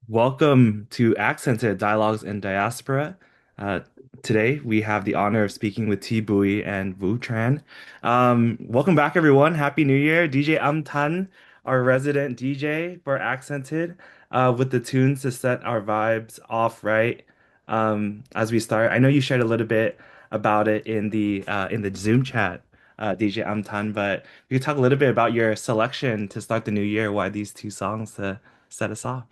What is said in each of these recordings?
Welcome to Accented Dialogues in Diaspora. Uh, Today we have the honor of speaking with Thi Bui and Vu Tran. Welcome back, everyone. Happy New Year. DJ Tan, our resident DJ for Accented, with the tunes to set our vibes off right as we start. I know you shared a little bit about it in the Zoom chat, DJ Tan, but you could talk a little bit about your selection to start the new year. Why these two songs to set us off?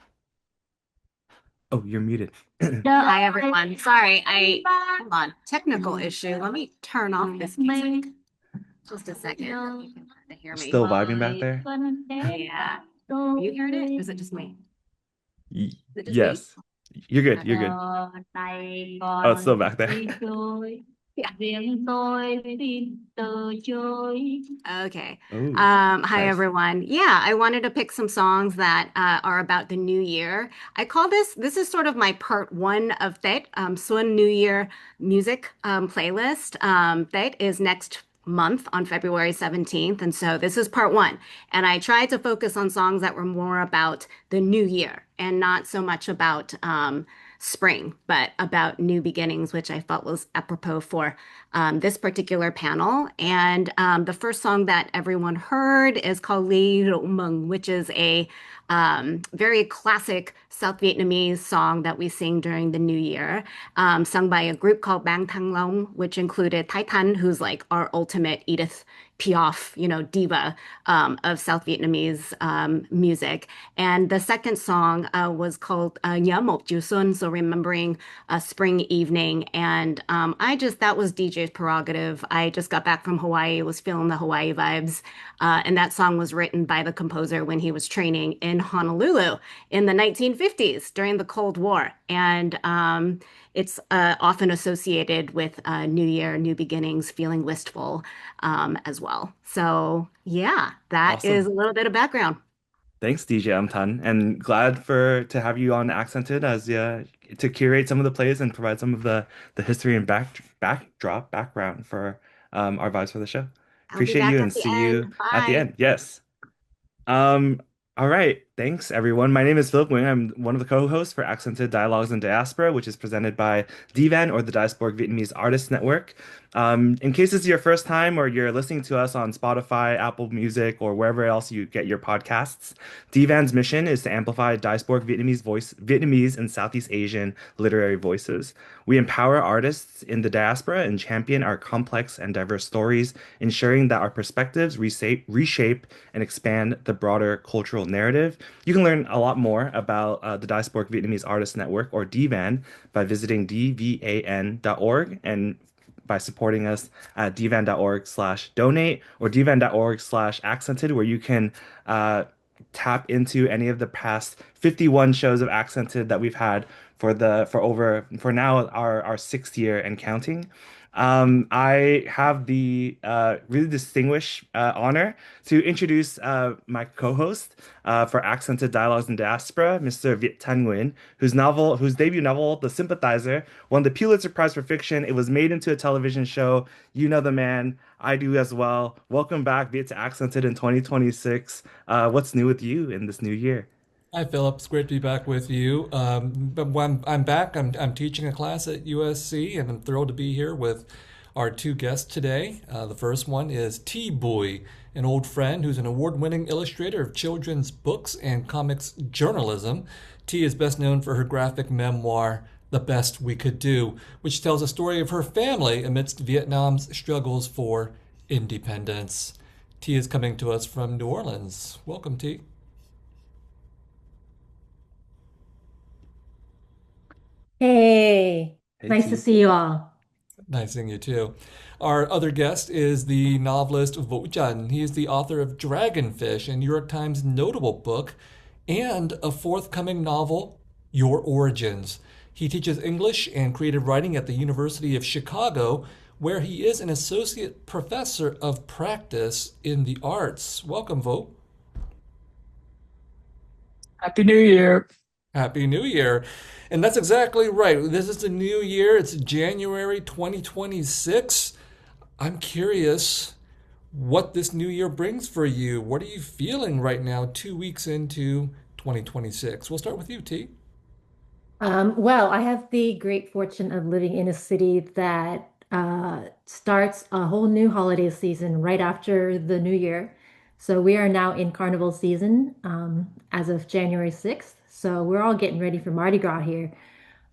Oh, you're muted. Hi, everyone. Sorry, hold on. Technical issue. Let me turn off this music. Just a second. You can kind of hear me. Still vibing back there? Yeah. You heard it? Or is it just me? Is it just me? Yes. You're good. You're good. Oh, it's still back there. Yeah. Okay. Oh, Hi nice. everyone. Yeah, I wanted to pick some songs that are about the new year. I call this is sort of my part one of Tết, Xuân New Year music playlist. Tết is next month on February 17th, and so this is part one. And I tried to focus on songs that were more about the new year and not so much about spring, but about new beginnings, which I felt was apropos for this particular panel. And the first song that everyone heard is called Ly Rượu Mừng, which is a very classic South Vietnamese song that we sing during the New Year, sung by a group called Bang Thang Long, which included Thái Thanh, who's like our ultimate Edith Piaf, diva of South Vietnamese music. And the second song was called Nhớ Một Chiều Xuân, so remembering a spring evening. And that was DJ's prerogative. I just got back from Hawaii, was feeling the Hawaii vibes. And that song was written by the composer when he was training in Honolulu in the 1950s during the Cold War. And it's often associated with New Year, new beginnings, feeling wistful as well. So, yeah, that is Awesome. a little bit of background. Thanks, DJ Tan, and glad for to have you on Accented as to curate some of the plays and provide some of the history and background for our vibes for the show. I'll be Appreciate back you at and the see you end. at the Bye. end. Yes. Um, all right. Thanks, everyone. My name is Philip Nguyen. I'm one of the co-hosts for Accented Dialogues in Diaspora, which is presented by DVAN or the Diasporic Vietnamese Artists Network. In case this is your first time or you're listening to us on Spotify, Apple Music, or wherever else you get your podcasts, DVAN's mission is to amplify Diasporic Vietnamese and Southeast Asian literary voices. We empower artists in the diaspora and champion our complex and diverse stories, ensuring that our perspectives reshape and expand the broader cultural narrative. You can learn a lot more about the Diasporic Vietnamese Artists Network, or DVAN, by visiting dvan.org and by supporting us at dvan.org/donate or dvan.org/accented, where you can uh, tap into any of the past 51 shows of Accented that we've had for now our sixth year and counting. I have the really distinguished honor to introduce my co-host for Accented Dialogues in Diaspora, Mr. Viet Thanh Nguyen, whose debut novel, The Sympathizer, won the Pulitzer Prize for Fiction. It was made into a television show. You know the man. I do as well. Welcome back, Viet, to Accented in 2026. What's new with you in this new year? Hi, Philip. It's great to be back with you. But when I'm back, I'm teaching a class at USC, and I'm thrilled to be here with our two guests today. The first one is Thi Bui, an old friend who's an award-winning illustrator of children's books and comics journalism. Thi is best known for her graphic memoir, The Best We Could Do, which tells a story of her family amidst Vietnam's struggles for independence. Thi is coming to us from New Orleans. Welcome, Thi. Hey, Hey, nice to T. see you all. Nice seeing you too. Our other guest is the novelist Vo Trăn. He is the author of Dragonfish, a New York Times notable book, and a forthcoming novel, Your Origins. He teaches English and creative writing at the University of Chicago, where he is an associate professor of practice in the arts. Welcome, Vo. Happy New Year. Happy New Year. And that's exactly right. This is the new year. It's January 2026. I'm curious what this new year brings for you. What are you feeling right now, 2 weeks into 2026? We'll start with you, T. Well, I have the great fortune of living in a city that starts a whole new holiday season right after the new year. So we are now in carnival season as of January 6th. So we're all getting ready for Mardi Gras here,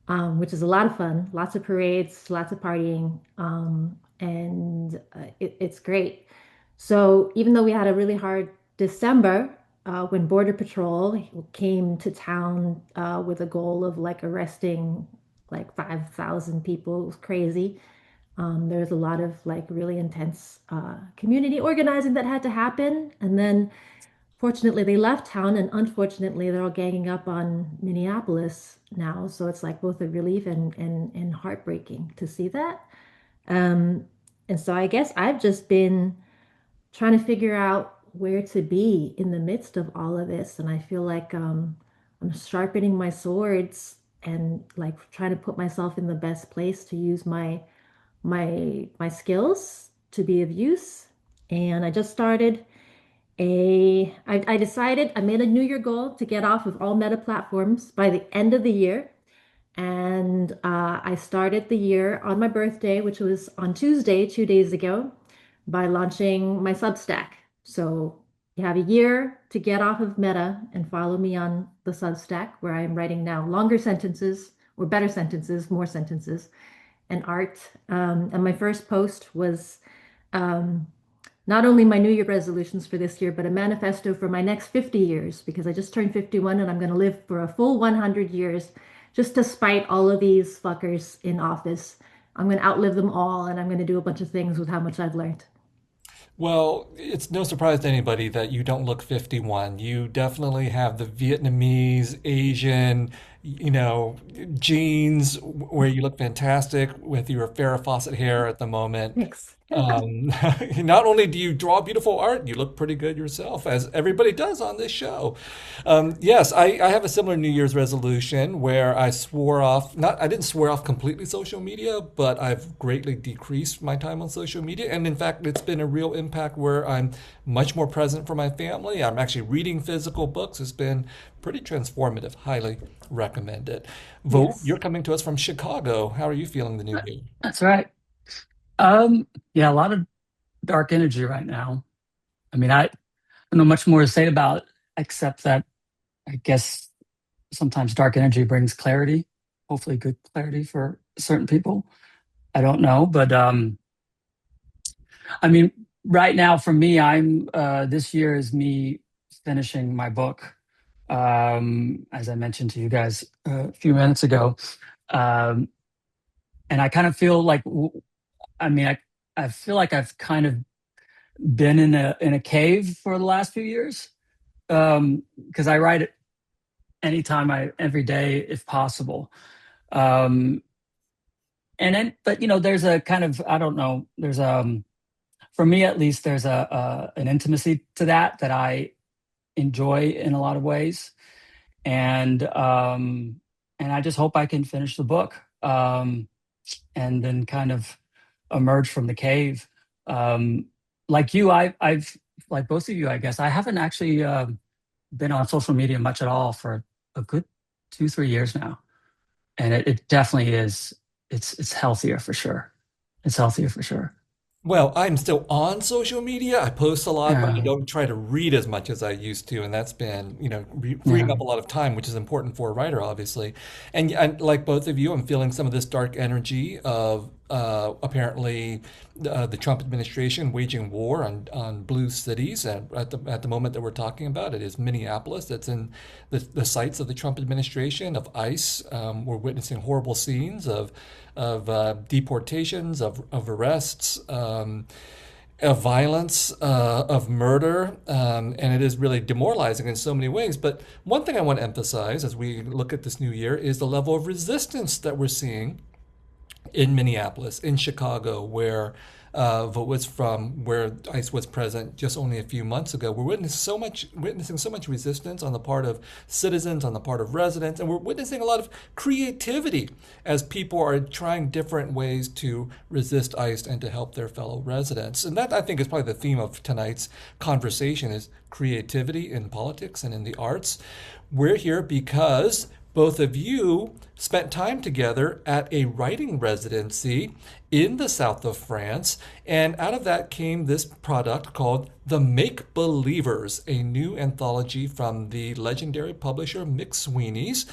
which is a lot of fun. Lots of parades, lots of partying, and it's great. So even though we had a really hard December, when Border Patrol came to town with a goal of like arresting like 5,000 people, it was crazy. There was a lot of like really intense community organizing that had to happen. And then fortunately they left town, and unfortunately they're all ganging up on Minneapolis now. So it's like both a relief and heartbreaking to see that. Um, and so I guess I've just been trying to figure out where to be in the midst of all of this. And I feel like I'm sharpening my swords and like trying to put myself in the best place to use my skills to be of use. And I just started I decided I made a New Year goal to get off of all meta platforms by the end of the year. And I started the year on my birthday, which was on Tuesday, 2 days ago, by launching my Substack. So you have a year to get off of Meta and follow me on the Substack, where I am writing now longer sentences or better sentences, more sentences, and art. And my first post was um, not only my New Year resolutions for this year, but a manifesto for my next 50 years, because I just turned 51 and I'm going to live for a full 100 years just to spite all of these fuckers in office. I'm going to outlive them all, and I'm going to do a bunch of things with how much I've learned. Well, it's no surprise to anybody that you don't look 51. You definitely have the Vietnamese, Asian, genes where you look fantastic with your Farrah Fawcett hair at the moment. Thanks. Um, not only do you draw beautiful art, you look pretty good yourself, as everybody does on this show. Yes, I have a similar New Year's resolution where I swore off, not, I didn't swear off completely social media, but I've greatly decreased my time on social media. And in fact, it's been a real impact where I'm much more present for my family. I'm actually reading physical books. It's been pretty transformative. Highly recommend it. Vote, Yes. you're coming to us from Chicago. How are you feeling the new year? That's right. Yeah, a lot of dark energy right now. I mean, I don't know much more to say about it, except that I guess sometimes dark energy brings clarity, hopefully good clarity for certain people. I don't know, but I mean, right now for me, I'm this year is me finishing my book. As I mentioned to you guys a few minutes ago. Um, and I kind of feel like I mean, I feel like I've kind of been in a cave for the last few years because I write it anytime every day if possible. Um, and then, but there's a kind of I don't know. There's for me at least there's an intimacy to that I enjoy in a lot of ways, and I just hope I can finish the book and then kind of emerge from the cave. Um, like you, I've like both of you, I guess I haven't actually been on social media much at all for a good 2, 3 years now, and it definitely is. It's healthier for sure. It's healthier for sure. Well, I'm still on social media. I post a lot, but I Yeah, don't try to read as much as I used to, and that's been, freeing yeah. up a lot of time, which is important for a writer, obviously. And like both of you, I'm feeling some of this dark energy of apparently the Trump administration waging war on blue cities. And at the moment that we're talking about, it is Minneapolis that's in the sights of the Trump administration of ICE. We're witnessing horrible scenes of deportations, of arrests, of violence, of murder, and it is really demoralizing in so many ways. But one thing I want to emphasize as we look at this new year is the level of resistance that we're seeing in Minneapolis, in Chicago, where vote was from, where ICE was present just only a few months ago. We're witnessing so much resistance on the part of citizens, on the part of residents, and we're witnessing a lot of creativity as people are trying different ways to resist ICE and to help their fellow residents. And that, I think, is probably the theme of tonight's conversation: is creativity in politics and in the arts. We're here because both of you spent time together at a writing residency in the south of France, and out of that came this product called The Make Believers, a new anthology from the legendary publisher McSweeney's.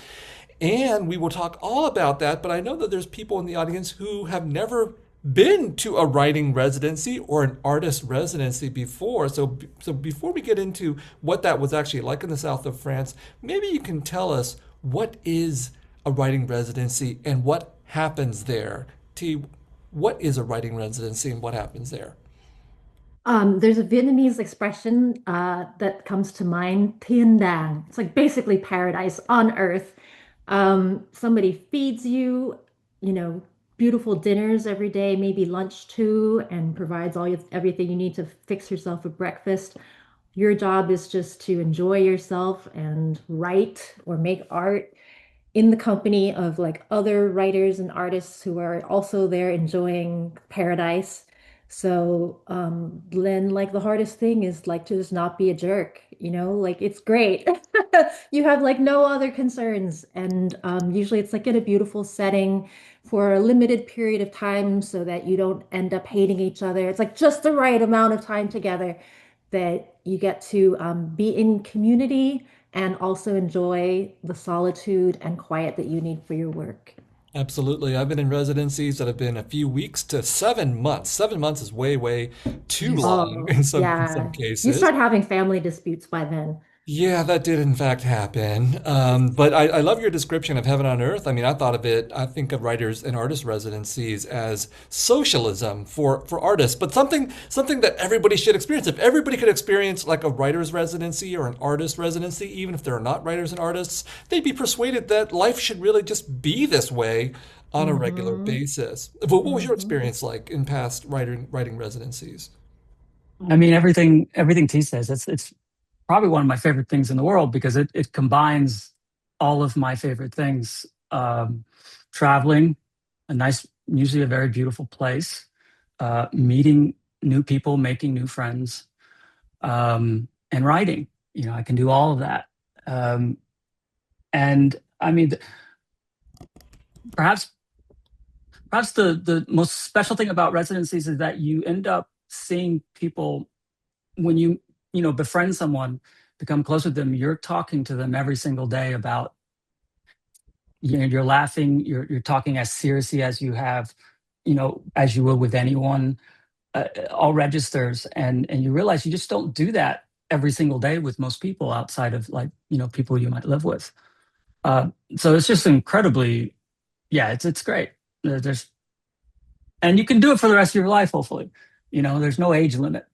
And we will talk all about that, but I know that there's people in the audience who have never been to a writing residency or an artist residency before. So before we get into what that was actually like in the south of France, maybe you can tell us what is a writing residency and what happens there. T, what is a writing residency and what happens there? There's a Vietnamese expression that comes to mind, Thiên Đàng. It's like basically paradise on earth. Somebody feeds you, you know, beautiful dinners every day, maybe lunch too, and provides everything you need to fix yourself a breakfast. Your job is just to enjoy yourself and write or make art in the company of like other writers and artists who are also there enjoying paradise. So then like the hardest thing is like to just not be a jerk, you know, like it's great. You have like no other concerns. And usually it's like in a beautiful setting for a limited period of time so that you don't end up hating each other. It's like just the right amount of time together that you get to be in community and also enjoy the solitude and quiet that you need for your work. Absolutely. I've been in residencies that have been a few weeks to 7 months. 7 months is way, way too long Oh, in some yeah. You cases. start having family disputes by then. Yeah, that did in fact happen. But I love your description of heaven on earth. I mean, I think of writers and artist residencies as socialism for artists, but something that everybody should experience. If everybody could experience like a writer's residency or an artist residency, even if they're not writers and artists, they'd be persuaded that life should really just be this way on a regular Hmm. basis. What was your Hmm. experience like in past writing residencies? I mean, everything T says, it's probably one of my favorite things in the world because it combines all of my favorite things. Traveling, a nice, usually a very beautiful place, meeting new people, making new friends, and writing. You know, I can do all of that. Um, and I mean, perhaps perhaps the most special thing about residencies is that you end up seeing people when you know befriend someone, become close with them. You're talking to them every single day about, you know, you're laughing, you're talking as seriously as you have, you know, as you would with anyone. All registers, and you realize you just don't do that every single day with most people outside of like, you know, people you might live with. uh, so it's just incredibly, yeah, it's great. There's And you can do it for the rest of your life, hopefully. You know, there's no age limit.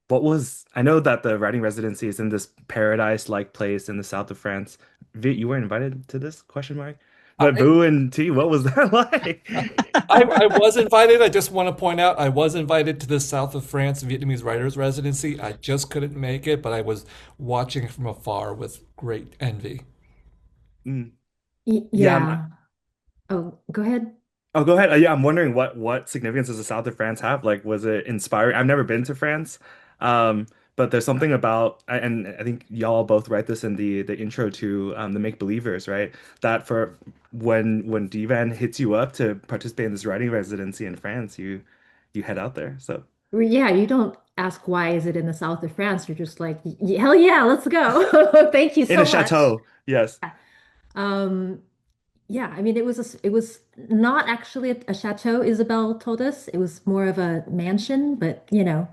What was I know that the writing residency is in this paradise-like place in the south of France. Viet, you weren't invited to this question mark? But I, Boo and T, what was that like? I was invited. I just want to point out I was invited to the South of France Vietnamese writers residency. I just couldn't make it, but I was watching from afar with great envy. Mm, yeah, Yeah. Oh, go ahead. oh, go ahead. Yeah, I'm wondering what significance does the south of France have? Like, was it inspiring? I've never been to France, but there's something about, and I think y'all both write this in the intro to the Make Believers, right? That for when DVAN hits you up to participate in this writing residency in France, you head out there. So Well, yeah, you don't ask why is it in the south of France. You're just like, hell yeah, let's go. Thank you in a so much. chateau, yes. Um, yeah, I mean, it was not actually a chateau, Isabel told us. It was more of a mansion, but you know,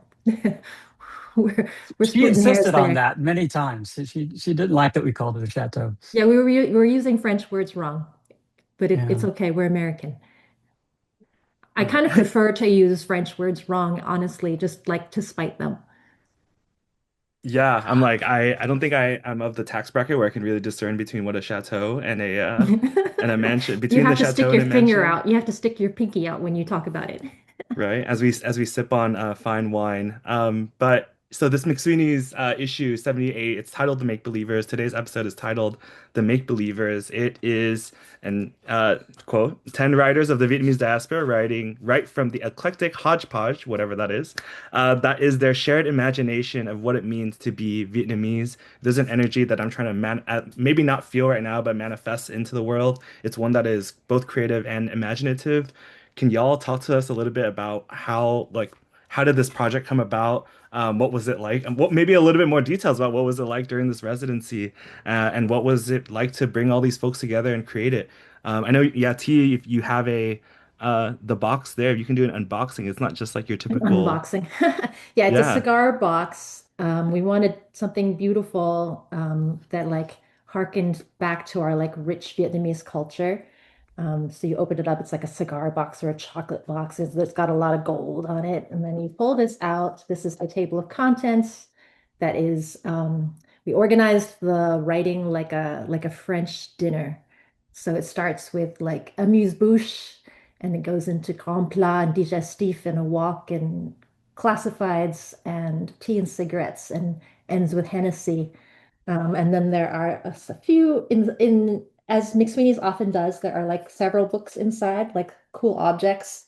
we're She splitting hairs insisted on there. that many times. She didn't like that we called it a chateau. Yeah, we were using French words wrong, but it's Yeah. okay. We're American. I Okay. kind of prefer to use French words wrong, honestly, just like to spite them. Yeah, I'm like I don't think I'm of the tax bracket where I can really discern between what a chateau and a mansion You between the have to chateau stick and your a finger mansion, out. You have to stick your pinky out when you talk about it. right? As we sip on fine wine. But So this McSweeney's issue 78, it's titled The Make Believers. Today's episode is titled The Make Believers. It is an quote, 10 writers of the Vietnamese diaspora writing right from the eclectic hodgepodge, whatever that is their shared imagination of what it means to be Vietnamese. There's an energy that I'm trying to maybe not feel right now, but manifest into the world. It's one that is both creative and imaginative. Can y'all talk to us a little bit about how did this project come about? What was it like? And what maybe a little bit more details about what was it like during this residency, and what was it like to bring all these folks together and create it? I know, yeah, T, if you have the box there, you can do an unboxing. It's not just like your An typical, unboxing. Yeah, it's a yeah. cigar box. We wanted something beautiful that like harkened back to our like rich Vietnamese culture. So you open it up, it's like a cigar box or a chocolate box. It's got a lot of gold on it. And then you pull this out. This is the table of contents. That is, we organized the writing like a French dinner. So it starts with like amuse-bouche, and it goes into grand plat and digestif and a walk and classifieds and tea and cigarettes and ends with Hennessy. And then there are a few in as McSweeney's often does, there are like several books inside, like cool objects,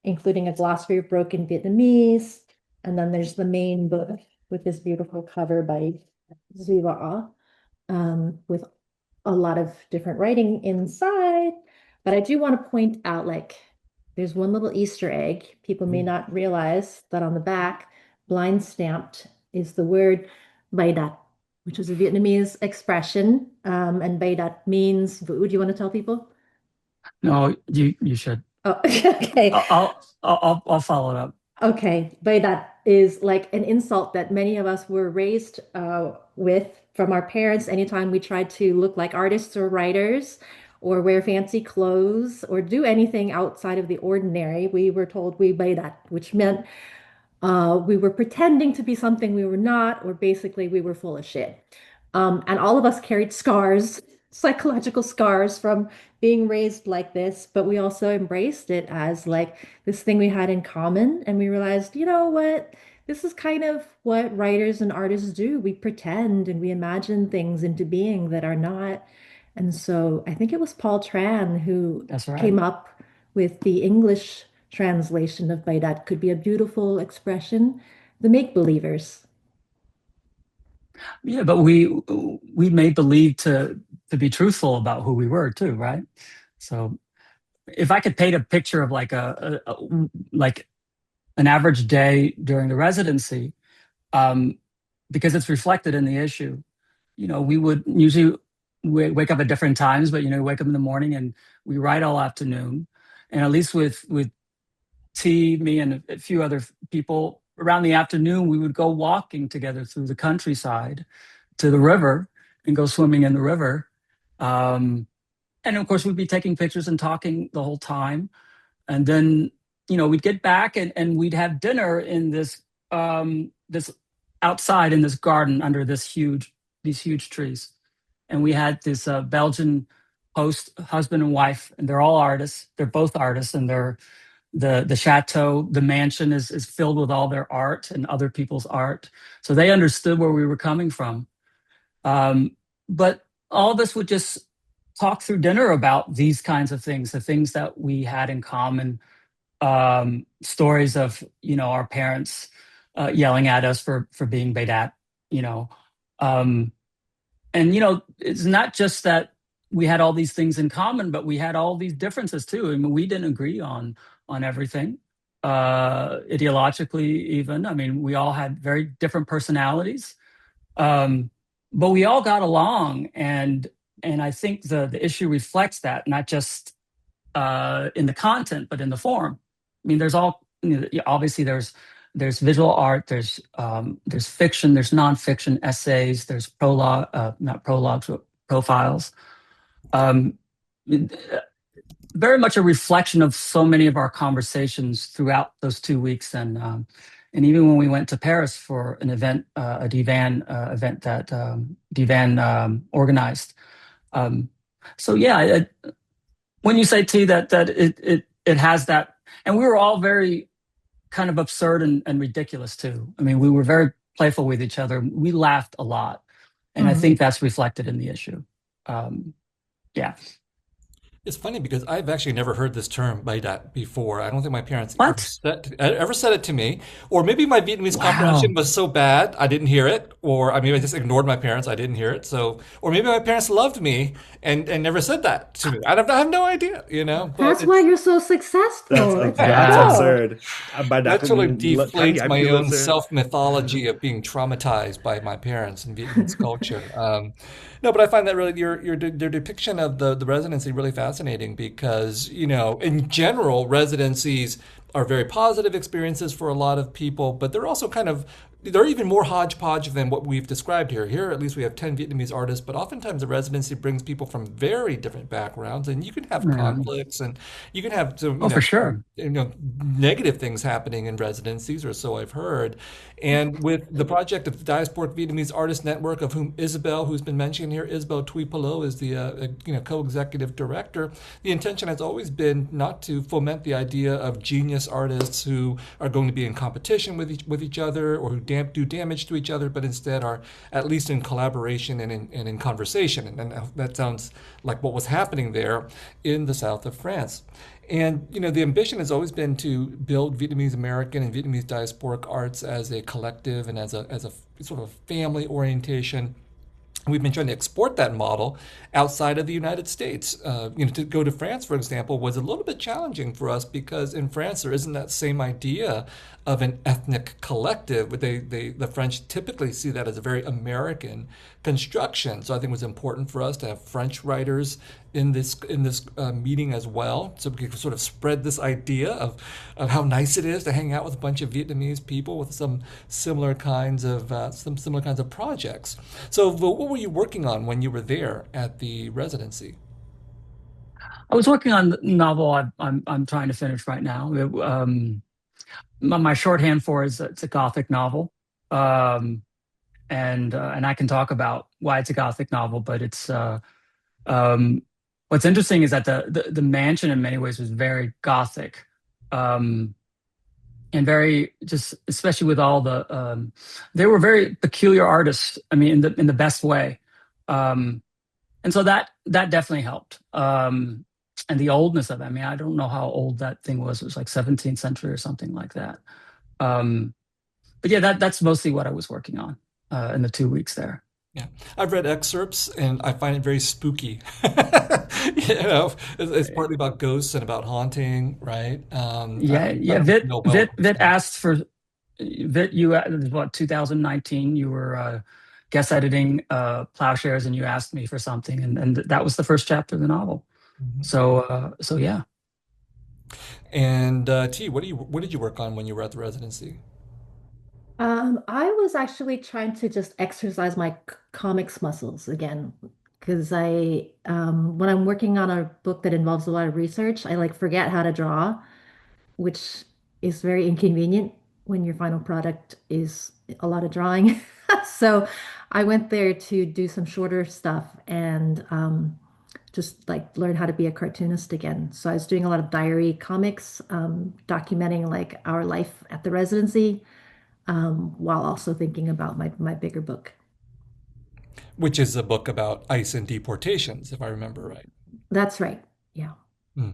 including a glossary of broken Vietnamese. And then there's the main book with this beautiful cover by Ziva, with a lot of different writing inside. But I do want to point out like there's one little Easter egg. People may not realize that on the back, blind stamped is the word Bay Dat, which is a Vietnamese expression. And Bay Dat means, Vu, do you want to tell people? No, you should. Oh, okay. I'll follow it up. Okay, but that is like an insult that many of us were raised with from our parents anytime we tried to look like artists or writers or wear fancy clothes or do anything outside of the ordinary. We were told we bay that, which meant we were pretending to be something we were not, or basically we were full of shit. And all of us carried scars, psychological scars from being raised like this, but we also embraced it as like this thing we had in common. And we realized, you know what? This is kind of what writers and artists do. We pretend and we imagine things into being that are not. And so I think it was Paul Tran who That's right. came up with the English translation of by that could be a beautiful expression, the make believers. Yeah, but we made believe to be truthful about who we were too, right? So if I could paint a picture of like like an average day during the residency, because it's reflected in the issue, we would usually wake up at different times, but wake up in the morning and we write all afternoon, and at least with T, me, and a few other people around the afternoon, we would go walking together through the countryside to the river and go swimming in the river. And of course, we'd be taking pictures and talking the whole time. And then, we'd get back and we'd have dinner in this outside in this garden under these huge trees. And we had this Belgian host, husband and wife, and they're all artists. They're both artists, and the chateau, the mansion is filled with all their art and other people's art. So they understood where we were coming from. But all of us would just talk through dinner about these kinds of things, the things that we had in common, stories of, our parents yelling at us for being Bedat, and, it's not just that we had all these things in common, but we had all these differences too. I mean, we didn't agree on everything, ideologically even. I mean, we all had very different personalities, but we all got along, and I think the issue reflects that, not just in the content, but in the form. I mean, there's all obviously there's visual art, there's fiction, there's nonfiction, essays, there's not prologues, but profiles. Very much a reflection of so many of our conversations throughout those 2 weeks, and even when we went to Paris for an event, a DVAN event that DVAN organized. So yeah, when you say T that it has that, and we were all very kind of absurd and ridiculous too. I mean, we were very playful with each other. We laughed a lot, and I Mm. think that's reflected in the issue. Um, yeah. It's funny because I've actually never heard this term by that before. I don't think my parents What? ever said it to me. Or maybe my Vietnamese comprehension Wow. was so bad I didn't hear it. Or I mean I just ignored my parents, I didn't hear it. So or maybe my parents loved me and never said that to me. I have no idea, you know, but That's why it's you're so successful. It's That's Yeah. incredible. absurd. By that sort of Thanh deflates ghép my cái own loser. self-mythology of being traumatized by my parents and Vietnamese culture. No, but I find that really your depiction of the residency really fascinating because, you know, in general, residencies are very positive experiences for a lot of people, but they're also kind of they're even more hodgepodge than what we've described here. Here, at least we have 10 Vietnamese artists, but oftentimes the residency brings people from very different backgrounds, and you can have Yeah. conflicts and you can have some, Oh, for sure. negative things happening in residencies, or so I've heard. And with the project of the Diasporic Vietnamese Artist Network, of whom Isabel, who's been mentioned here, Isabel Thuy Palo is the co-executive director. The intention has always been not to foment the idea of genius artists who are going to be in competition with each other or who do damage to each other, but instead are at least in collaboration and in conversation. And that sounds like what was happening there in the south of France. And you know, the ambition has always been to build Vietnamese American and Vietnamese diasporic arts as a collective and as a sort of family orientation. We've been trying to export that model outside of the United States. To go to France, for example, was a little bit challenging for us because in France there isn't that same idea of an ethnic collective. But the French typically see that as a very American construction. So I think it was important for us to have French writers in this meeting as well, so we could sort of spread this idea of how nice it is to hang out with a bunch of Vietnamese people with some similar kinds of projects. So, what were you working on when you were there at the residency? I was working on the novel I'm trying to finish right now. My shorthand for it is it's a Gothic novel, um, and I can talk about why it's a Gothic novel. But it's um, what's interesting is that the mansion in many ways was very Gothic, um, and very just especially with all they were very peculiar artists. I mean, in the best way. Um, and so that definitely helped. And the oldness of it. I mean, I don't know how old that thing was. It was like 17th century or something like that. Um, but yeah, that's mostly what I was working on in the 2 weeks there. Yeah, I've read excerpts and I find it very spooky. It's partly about ghosts and about haunting, right? Yeah, I yeah. don't Vit know well. Vit Vit asked for Vit. You what 2019? You were guest editing Ploughshares, and you asked me for something, and that was the first chapter of the novel. Mhm. So yeah. And T, what did you work on when you were at the residency? I was actually trying to just exercise my comics muscles again because when I'm working on a book that involves a lot of research, I like forget how to draw, which is very inconvenient when your final product is a lot of drawing. So I went there to do some shorter stuff and just like learn how to be a cartoonist again. So I was doing a lot of diary comics, documenting like our life at the residency, while also thinking about my bigger book. Which is a book about ICE and deportations, if I remember right. That's right. Yeah. Hmm.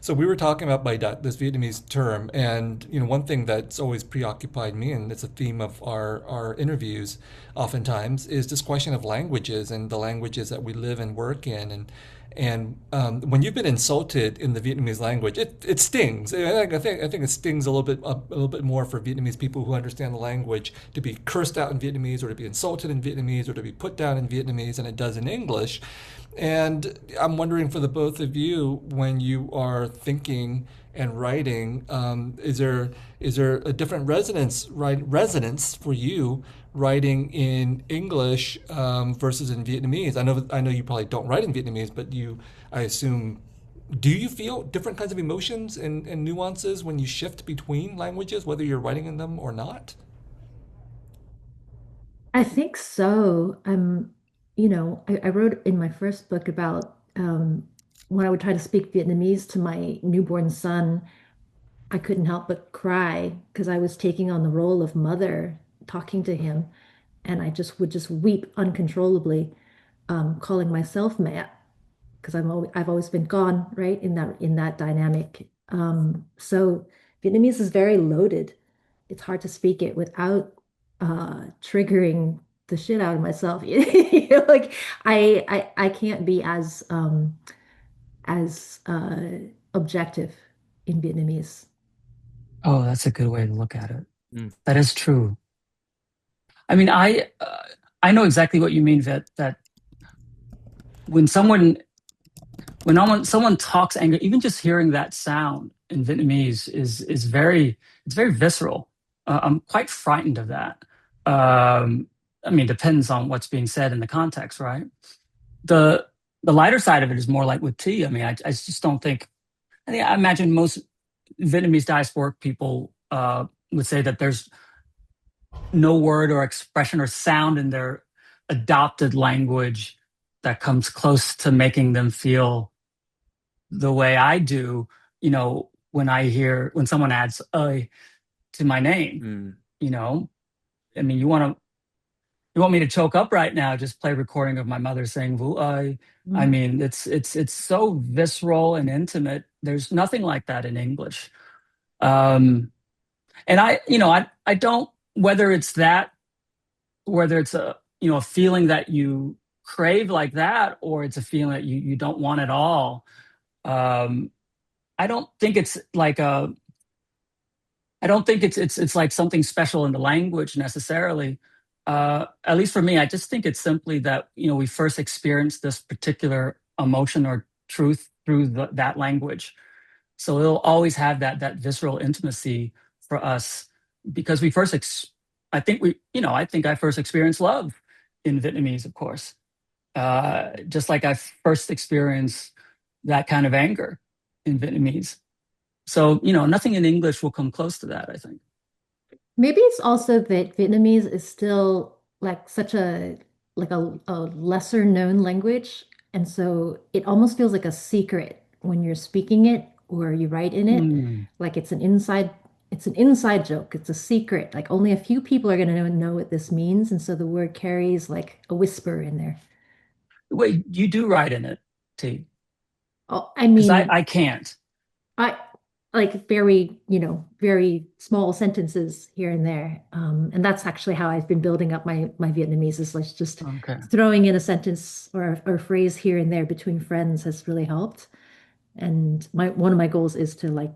So we were talking about Bai Dat, this Vietnamese term, and one thing that's always preoccupied me, and it's a theme of our interviews, oftentimes, is this question of languages and the languages that we live and work in, and when you've been insulted in the Vietnamese language, it stings. I think it stings a little bit more for Vietnamese people who understand the language to be cursed out in Vietnamese or to be insulted in Vietnamese or to be put down in Vietnamese than it does in English. And I'm wondering for the both of you, when you are thinking and writing, is there a different resonance for you writing in English versus in Vietnamese? I know you probably don't write in Vietnamese, but I assume, do you feel different kinds of emotions and nuances when you shift between languages, whether you're writing in them or not? I think so. I wrote in my first book about when I would try to speak Vietnamese to my newborn son, I couldn't help but cry because I was taking on the role of mother talking to him, and I just would just weep uncontrollably, calling myself mad because I've always been gone, right, in that dynamic. So Vietnamese is very loaded. It's hard to speak it without triggering the shit out of myself. Like I can't be as objective in Vietnamese. Oh, that's a good way to look at it. Mm. That is true. I mean, I know exactly what you mean, that when someone talks anger, even just hearing that sound in Vietnamese is very it's very visceral. I'm quite frightened of that. Um, I mean, it depends on what's being said in the context, right? The the lighter side of it is more like with tea. I mean, I just don't think. I imagine most Vietnamese diasporic people would say that there's no word or expression or sound in their adopted language that comes close to making them feel the way I do, when someone adds to my name, Mm. you know, I mean, you want me to choke up right now, just play a recording of my mother saying Vu ơi. I Mm. mean, it's so visceral and intimate. There's nothing like that in English. Um, and I don't, whether it's that, whether it's a feeling that you crave like that, or it's a feeling that you don't want at all. Um, I don't think it's like a I don't think it's like something special in the language necessarily. At least for me, I just think it's simply that we first experience this particular emotion or truth through that language. So it'll always have that visceral intimacy for us because we first. I think I think I first experienced love in Vietnamese, of course. Just like I first experienced that kind of anger in Vietnamese. So, nothing in English will come close to that, I think. Maybe it's also that Vietnamese is still like such a lesser known language, and so it almost feels like a secret when you're speaking it or you write in it. Hmm. Like it's an inside joke. It's a secret. Like only a few people are gonna know what this means, and so the word carries like a whisper in there. Wait, you do write in it, T? Oh, I Because I, mean, I can't. I like very small sentences here and there. And that's actually how I've been building up my Vietnamese is like just Okay. throwing in a sentence or a phrase here and there between friends has really helped. And my one of my goals is to like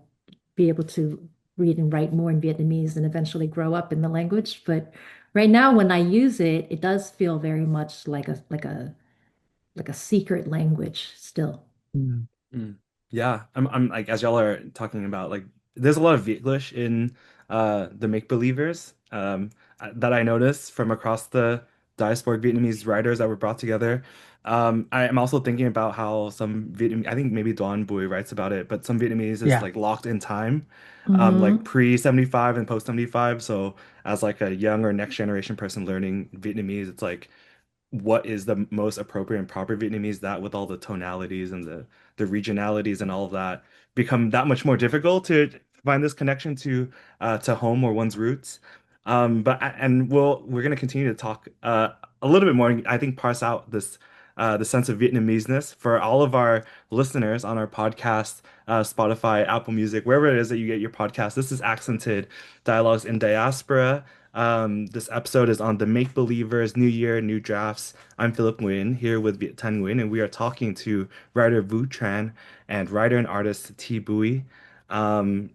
be able to read and write more in Vietnamese and eventually grow up in the language. But right now when I use it, it does feel very much like a secret language still. Mm. Mm. Yeah, I'm like as y'all are talking about like there's a lot of Vietglish in the Make Believers that I noticed from across the diasporic Vietnamese writers that were brought together. I am also thinking about how some Vietnamese, I think maybe Duan Bui writes about it, but some Vietnamese is Yeah. like locked in time, like Hmm. pre 75 and post 75. So as like a young or next generation person learning Vietnamese, it's like what is the most appropriate and proper Vietnamese that with all the tonalities and the regionalities and all of that become that much more difficult to find this connection to home or one's roots. And we're gonna continue to talk a little bit more and I think parse out this the sense of Vietnameseness for all of our listeners on our podcast, Spotify, Apple Music, wherever it is that you get your podcast. This is Accented Dialogues in Diaspora. This episode is on the Make Believers, New Year, New Drafts. I'm Philip Nguyen here with Viet Thanh Nguyen, and we are talking to writer Vu Tran and writer and artist Thi Bui um,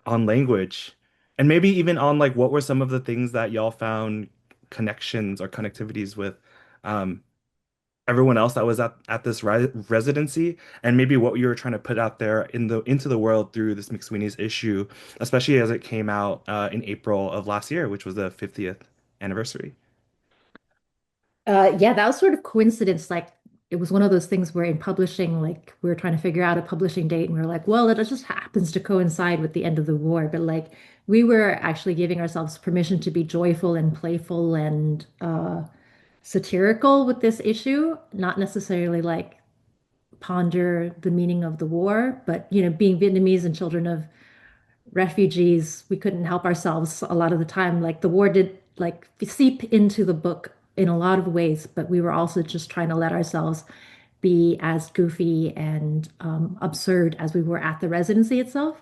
on language. And maybe even on like what were some of the things that y'all found connections or connectivities with um, everyone else that was at this residency, and maybe what you were trying to put out there into the world through this McSweeney's issue, especially as it came out in April of last year, which was the 50th anniversary. Yeah, that was sort of coincidence. Like it was one of those things where in publishing, like we were trying to figure out a publishing date, and we were like, well, it just happens to coincide with the end of the war. But like we were actually giving ourselves permission to be joyful and playful and satirical with this issue, not necessarily like ponder the meaning of the war, but being Vietnamese and children of refugees, we couldn't help ourselves a lot of the time. Like the war did like seep into the book in a lot of ways, but we were also just trying to let ourselves be as goofy and absurd as we were at the residency itself.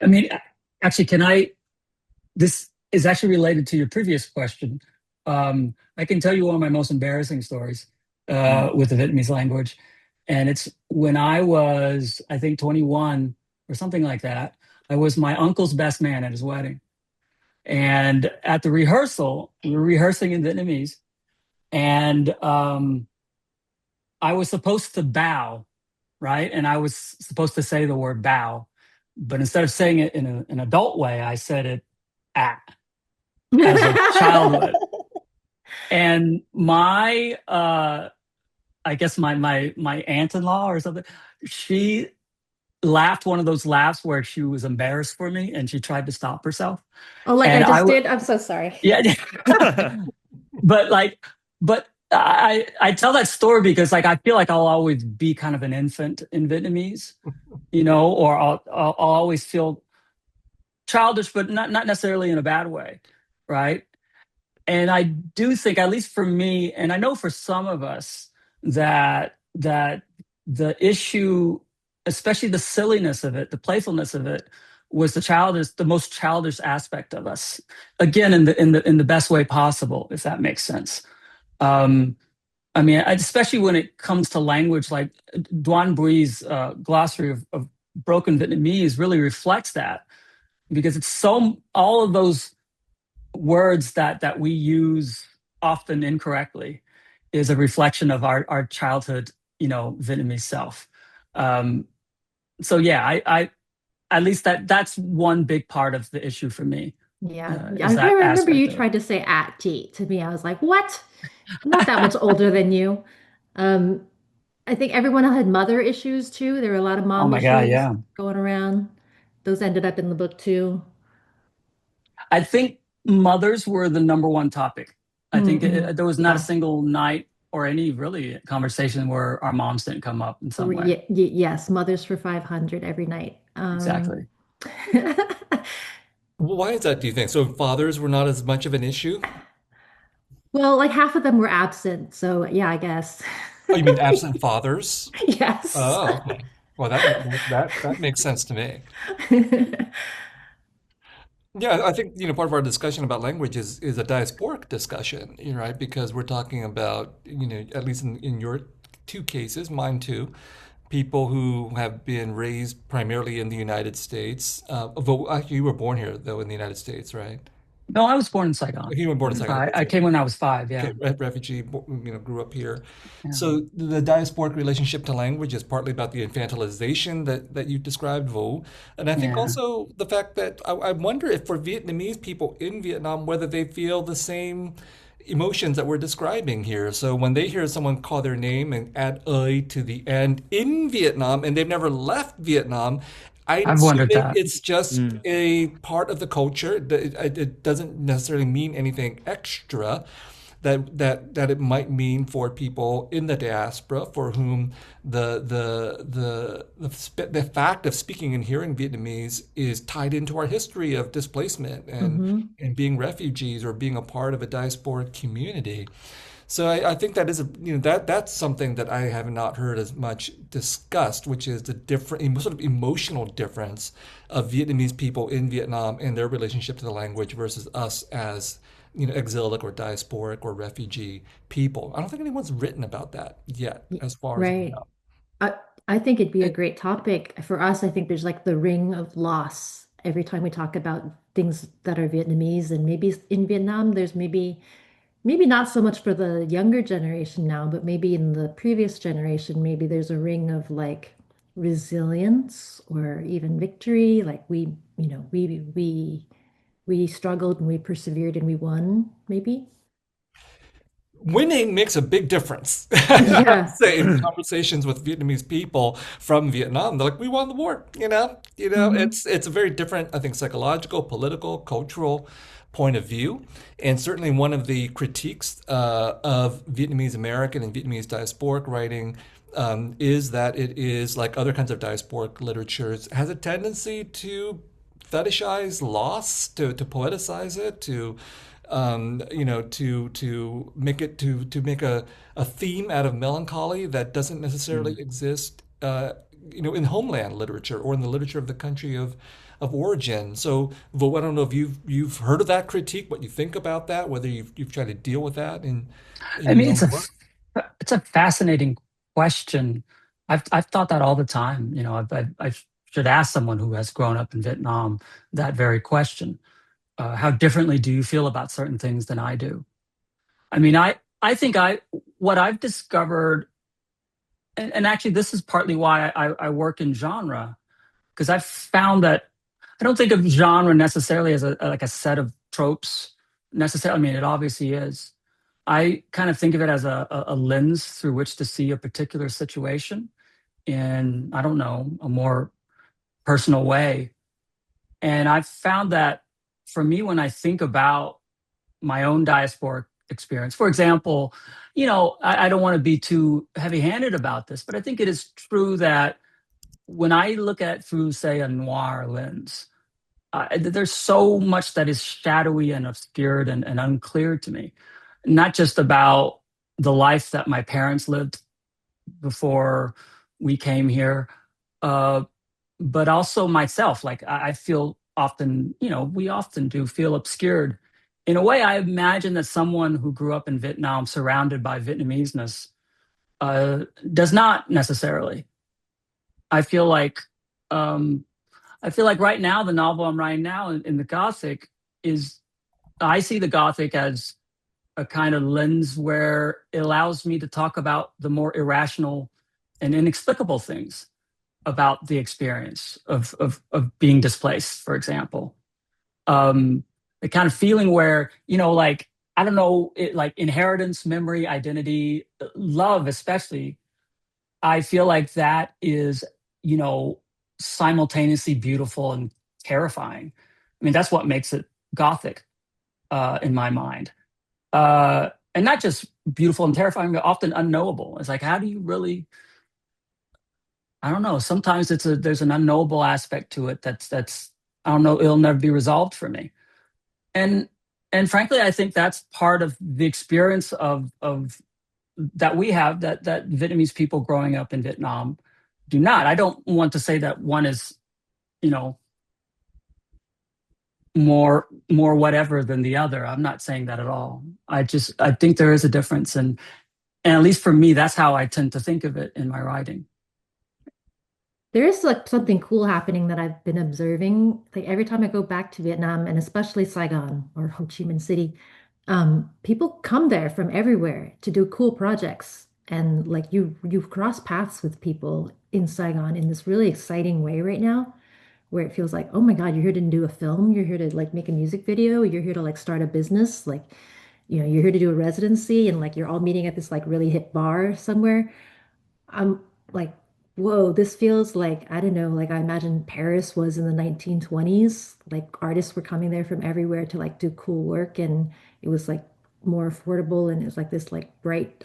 I mean, actually, this is actually related to your previous question. I can tell you one of my most embarrassing stories with the Vietnamese language. And it's when I was, I think, 21 or something like that. I was my uncle's best man at his wedding. And at the rehearsal, we were rehearsing in Vietnamese. And I was supposed to bow, right? And I was supposed to say the word bow. But instead of saying it in an adult way, I said it at as a child would. And my I guess my aunt-in-law or something, she laughed one of those laughs where she was embarrassed for me and she tried to stop herself. Oh, like And I just did? I'm so sorry. Yeah. but like but I tell that story because like I feel like I'll always be kind of an infant in Vietnamese, or I'll always feel childish, but not necessarily in a bad way, right? And I do think, at least for me, and I know for some of us, that the issue, especially the silliness of it, the playfulness of it, was the most childish aspect of us. Again, in the best way possible, if that makes sense. I mean, especially when it comes to language, like Duan Bui's glossary of broken Vietnamese really reflects that, because it's all of those words that we use often incorrectly is a reflection of our childhood, Vietnamese self. So yeah, I at least that's one big part of the issue for me. Yeah. Is I that remember aspect you of it. tried to say at T to me. I was like, what? I'm not that much older than you. Um, I think everyone had mother issues too. There were a lot of Oh mom my God, issues yeah. going around. Those ended up in the book too. I think mothers were the number one topic. I think Mm-hmm. there was not a Yeah. single night or any really conversation where our moms didn't come up in some way. Yes, Mothers for 500 every night. Exactly. Why is that, do you think? So fathers were not as much of an issue? Well, like half of them were absent, so yeah, I guess. Oh, you mean absent fathers? Yes. Oh, okay. Well, that makes sense to me. Yeah, I think, part of our discussion about language is a diasporic discussion, right? Because we're talking about, at least in your two cases, mine too, people who have been raised primarily in the United States. Although actually you were born here though in the United States, right? No, I was born in Saigon. You were born in Saigon. Okay, I so came when I was 5. Yeah. okay, refugee, grew up here. Yeah. So the diasporic relationship to language is partly about the infantilization that you described, Vo. And I think Yeah. also the fact that I wonder if for Vietnamese people in Vietnam, whether they feel the same emotions that we're describing here. So when they hear someone call their name and add "ơi" to the end in Vietnam, and they've never left Vietnam, I'm I've wondered assuming that. it's just a part of the culture. It doesn't necessarily mean anything extra that it might mean for people in the diaspora for whom the fact of speaking and hearing Vietnamese is tied into our history of displacement Hmm. and being refugees or being a part of a diasporic community. So I think that is that's something that I have not heard as much discussed, which is the different sort of emotional difference of Vietnamese people in Vietnam and their relationship to the language versus us as exilic or diasporic or refugee people. I don't think anyone's written about that yet, as far as I Right. know. I, I think it'd be a And great topic for us. I think there's like the ring of loss every time we talk about things that are Vietnamese, and maybe in Vietnam, there's maybe not so much for the younger generation now, but maybe in the previous generation, maybe there's a ring of like resilience or even victory. Like we struggled and we persevered and we won, maybe. winning makes a big difference. I would Yeah. say in conversations with Vietnamese people from Vietnam, they're like, "We won the war." Hmm. It's a very different, I think, psychological, political, cultural point of view. And certainly one of the critiques of Vietnamese American and Vietnamese diasporic writing is that it is, like other kinds of diasporic literatures, has a tendency to fetishize loss, to poeticize it, to make it to make a theme out of melancholy that doesn't necessarily exist, in homeland literature or in the literature of the country of origin. So, Vo, I don't know if you've heard of that critique, what you think about that, whether you've tried to deal with that I in mean, your own work. it's a fascinating question. I've thought that all the time. I should ask someone who has grown up in Vietnam that very question. How differently do you feel about certain things than I do? I mean, I think what I've discovered, and actually this is partly why I work in genre, because I've found that I don't think of genre necessarily as like a set of tropes necessarily. I mean, it obviously is. I kind of think of it as a lens through which to see a particular situation in, I don't know, a more personal way. And I've found that for me, when I think about my own diasporic experience, for example, I don't want to be too heavy handed about this, but I think it is true that when I look at it through, say, a noir lens, there's so much that is shadowy and obscured and unclear to me, not just about the life that my parents lived before we came here, but also myself. Like I feel often, we often do feel obscured. In a way, I imagine that someone who grew up in Vietnam surrounded by Vietnameseness does not necessarily. I feel like right now, the novel I'm writing now in the Gothic I see the Gothic as a kind of lens where it allows me to talk about the more irrational and inexplicable things about the experience of being displaced, for example. The kind of feeling where, like, I don't know, like inheritance, memory, identity, love, especially, I feel like that is, simultaneously beautiful and terrifying. I mean, that's what makes it Gothic in my mind. And not just beautiful and terrifying, but often unknowable. It's like, how do you really? I don't know. Sometimes there's an unknowable aspect to it that's I don't know. It'll never be resolved for me. And and frankly, I think that's part of the experience of that we have that Vietnamese people growing up in Vietnam do not. I don't want to say that one is, you know, more whatever than the other. I'm not saying that at all. I think there is a difference, and at least for me, that's how I tend to think of it in my writing. There is like something cool happening that I've been observing. Like every time I go back to Vietnam and especially Saigon or Ho Chi Minh City, people come there from everywhere to do cool projects. And like you cross paths with people in Saigon in this really exciting way right now, where it feels like, oh my God, you're here to do a film, you're here to like make a music video, you're here to like start a business, like, you're here to do a residency, and like you're all meeting at this like really hip bar somewhere. I'm like, whoa, this feels like, I don't know, like I imagine Paris was in the 1920s. Like artists were coming there from everywhere to like do cool work, and it was like more affordable, and it was like this like bright,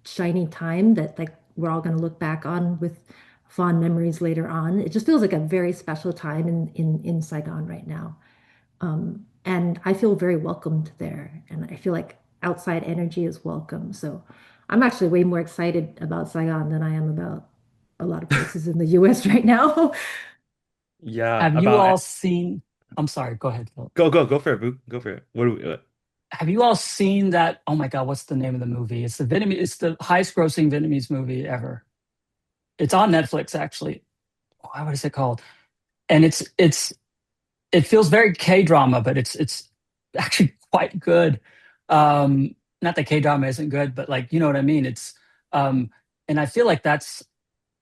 shiny time that like we're all going to look back on with fond memories later on. It just feels like a very special time in Saigon right now. And I feel very welcomed there, and I feel like outside energy is welcome. So I'm actually way more excited about Saigon than I am about a lot of places in the US right now. Yeah, Have you all seen? I'm sorry. Go ahead, Phil. go for it, Boo. Go for it. What do we? Have you all seen that? Oh my God, what's the name of the movie? It's the Vietnamese. It's the highest grossing Vietnamese movie ever. It's on Netflix, actually. What is it called? And it feels very K-drama, but it's actually quite good. Not that K-drama isn't good, but like, you know what I mean? And I feel like that's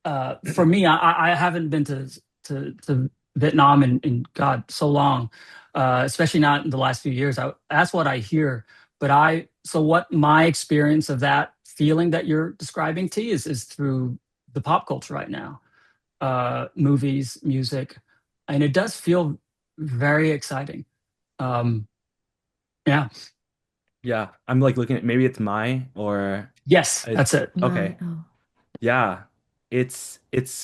for me. I haven't been to Vietnam in God so long, especially not in the last few years. That's what I hear. So what my experience of that feeling that you're describing, T, is through the pop culture right now, movies, music, and it does feel very exciting. Yeah. Yeah, I'm like looking at maybe it's Mai or Yes, that's it's it. okay. My, oh, Yeah, it's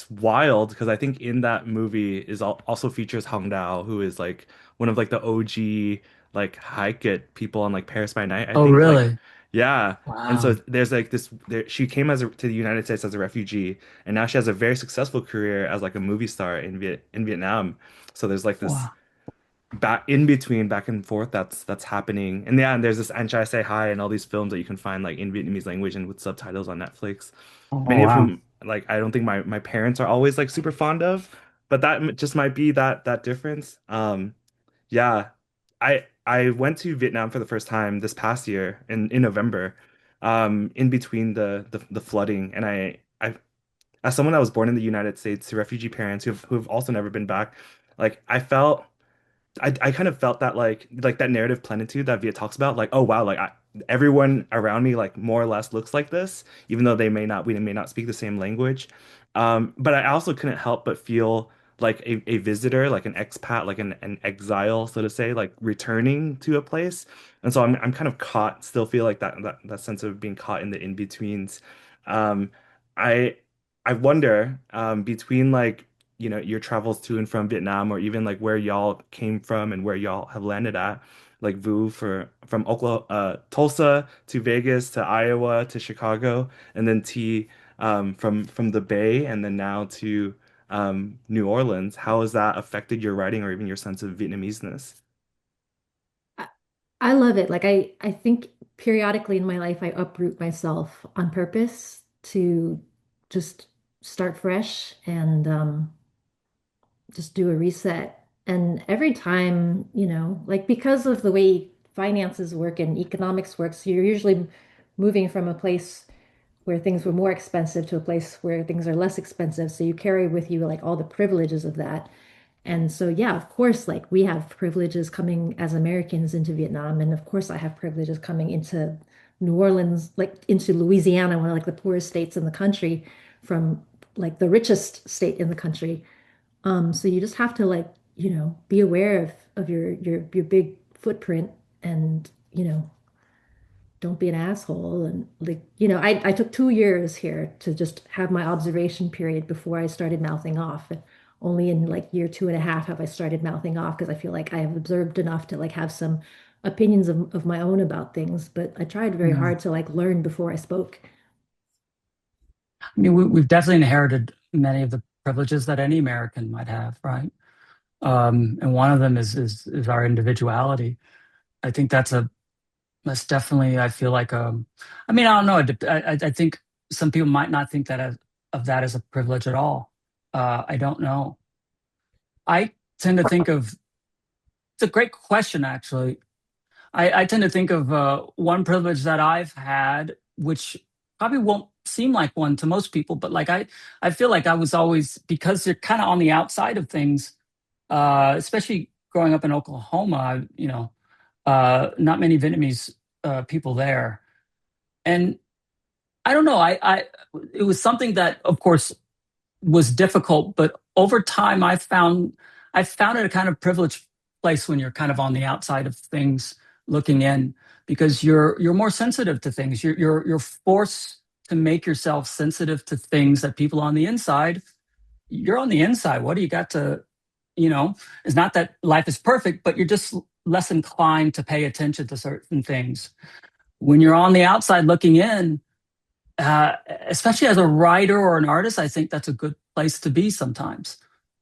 wild because I think in that movie is also features Hong Dao, who is like one of like the OG like Haikett people on like Paris by Night. I Oh, think like really? yeah, and so Wow. there's like this. She came to the United States as a refugee, and now she has a very successful career as like a movie star in Vietnam. So there's like this Wow. back in between back and forth that's happening, and yeah, and there's this Anh Trai Say Hi and all these films that you can find like in Vietnamese language and with subtitles on Netflix, Oh, many of wow. whom like I don't think my parents are always like super fond of, but just might be that difference. Yeah, I went to Vietnam for the first time this past year in November, in between the flooding, and I as someone that was born in the United States to refugee parents who've also never been back, like I kind of felt that like that narrative plenitude that Viet talks about, like, oh wow, like everyone around me like more or less looks like this, even though we may not speak the same language. But I also couldn't help but feel like a visitor, like an expat, like an exile, so to say, like returning to a place. And so I'm kind of caught, still feel like that sense of being caught in the in-betweens. Um, I I wonder, between like your travels to and from Vietnam, or even like where y'all came from and where y'all have landed at, like Vu for from Oklahoma, Tulsa to Vegas to Iowa to Chicago, and then T, from the Bay and then now to New Orleans. How has that affected your writing or even your sense of Vietnameseness? I, I love it. Like I think periodically in my life, I uproot myself on purpose to just start fresh and just do a reset. And every time, like because of the way finances work and economics works, you're usually moving from a place where things were more expensive to a place where things are less expensive. So you carry with you like all the privileges of that. And so, yeah, of course, like we have privileges coming as Americans into Vietnam. And of course, I have privileges coming into New Orleans, like into Louisiana, one of like the poorest states in the country, from like the richest state in the country. So you just have to like, be aware of your big footprint and, don't be an asshole. And like, I took 2 years here to just have my observation period before I started mouthing off. And only in like year 2.5 have I started mouthing off because I feel like I have observed enough to like have some opinions of my own about things. But I tried very Yeah. hard to like learn before I spoke. I mean, we've definitely inherited many of the privileges that any American might have, right? And one of them is our individuality. I think that's definitely, I feel like, I mean, I don't know. I think some people might not think of that as a privilege at all. I don't know. I tend to think of, it's a great question, actually. I tend to think of one privilege that I've had, which probably won't seem like one to most people, but like I feel like I was always, because you're kind of on the outside of things, especially growing up in Oklahoma, not many Vietnamese people there. And I don't know, it was something that, of course, was difficult, but over time I found it a kind of privileged place when you're kind of on the outside of things looking in, because you're more sensitive to things. You're forced to make yourself sensitive to things that people on the inside, you're on the inside. What do you got to, you know, it's not that life is perfect, but you're just less inclined to pay attention to certain things. When you're on the outside looking in, especially as a writer or an artist, I think that's a good place to be sometimes.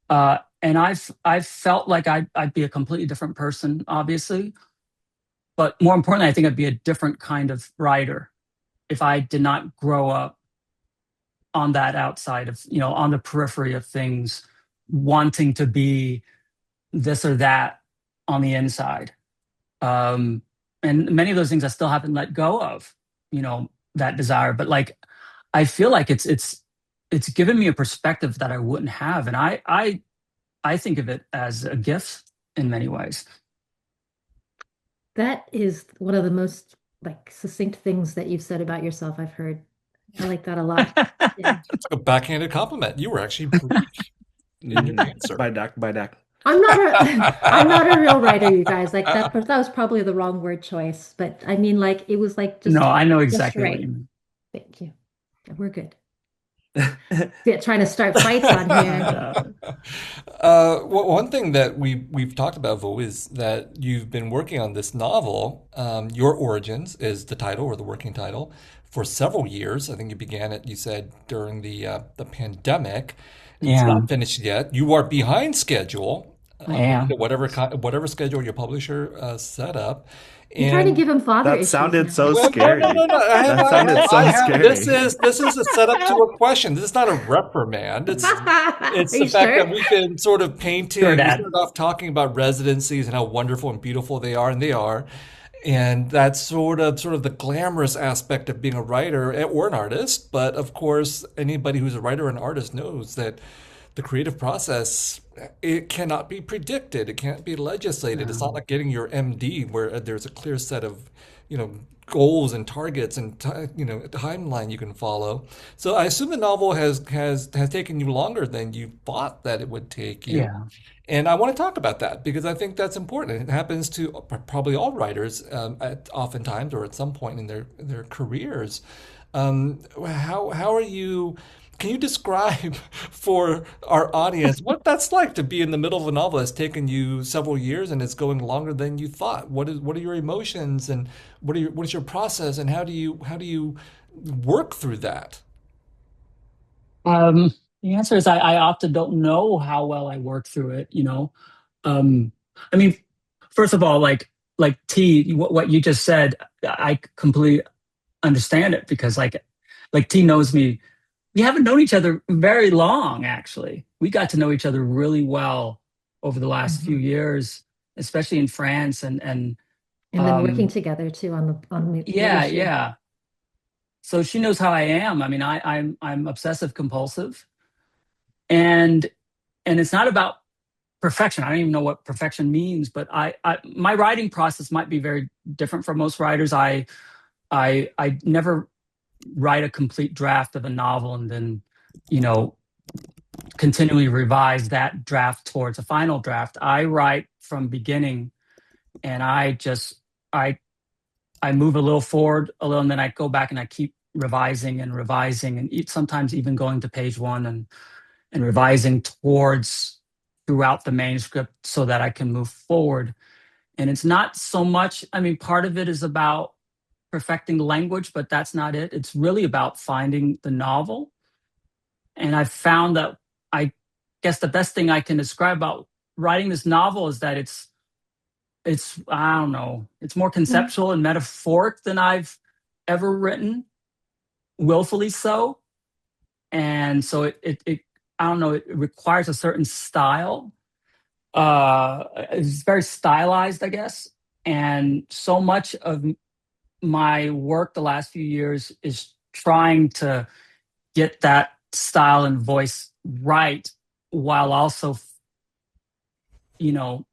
And I've felt like I'd be a completely different person, obviously, but more importantly, I think I'd be a different kind of writer if I did not grow up on that outside of, on the periphery of things, wanting to be this or that on the inside. Um, and many of those things I still haven't let go of, that desire. But like, I feel like it's given me a perspective that I wouldn't have, and I think of it as a gift in many ways. That is one of the most like succinct things that you've said about yourself I've heard. I like that a lot. Yeah. That's a backhanded compliment. You were actually brief in your Mm, answer. by Dak. I'm not a I'm not a real writer, you guys. Like that was probably the wrong word choice, but I mean like it was like No, I know just exactly what right. you mean. Thank you. Yeah, we're good. Yeah, trying to start fights on here. One thing that we've talked about, Vo, is that you've been working on this novel. Your Origins is the title or the working title for several years. I think you began it, you said, during the pandemic. It's Yeah, not finished yet. You are behind schedule, I according to am. whatever schedule your publisher set up. You're trying to And give him father That issues sounded now. so well, no, no, scary. no, no. That sounded I so have. scary. This is a setup to a question. This is not a reprimand. Are It's the you fact sure? that we've been sort of Sure, painting. We Dad. started off talking about residencies and how wonderful and beautiful they are, and they are. And that's sort of the glamorous aspect of being a writer or an artist. But of course, anybody who's a writer or an artist knows that the creative process, it cannot be predicted. It can't be legislated. It's not No. like getting your MD where there's a clear set of, you know, goals and targets and timeline you can follow. So I assume the novel has taken you longer than you thought that it would take you. Yeah. And I want to talk about that because I think that's important. It happens to probably all writers oftentimes or at some point in their careers. How are you? Can you describe for our audience what that's like to be in the middle of a novel that's taken you several years and it's going longer than you thought? What are your emotions and what is your process and how do you work through that? Um, the answer is I often don't know how well I work through it, Um, I mean, first of all, like T, what you just said, I completely understand it because like T knows me. We haven't known each other very long, actually. We got to know each other really well over the last few Mhm. years, especially in France and And then working um together too on the yeah, issue. yeah. So she knows how I am. I mean, I'm obsessive compulsive and it's not about perfection. I don't even know what perfection means, but I my writing process might be very different from most writers. I never write a complete draft of a novel and then, you know, continually revise that draft towards a final draft. I write from beginning and I I move a little forward a little and then I go back and I keep revising and revising and sometimes even going to page one and revising towards throughout the manuscript so that I can move forward. And it's not so much, I mean, part of it is about perfecting the language, but that's not it. It's really about finding the novel. And I've found that I guess the best thing I can describe about writing this novel is that it's I don't know, it's more Mhm. conceptual and metaphoric than I've ever written, willfully so. And so it I don't know, it requires a certain style. It's very stylized, I guess. And so much of my work the last few years is trying to get that style and voice right while also, you know,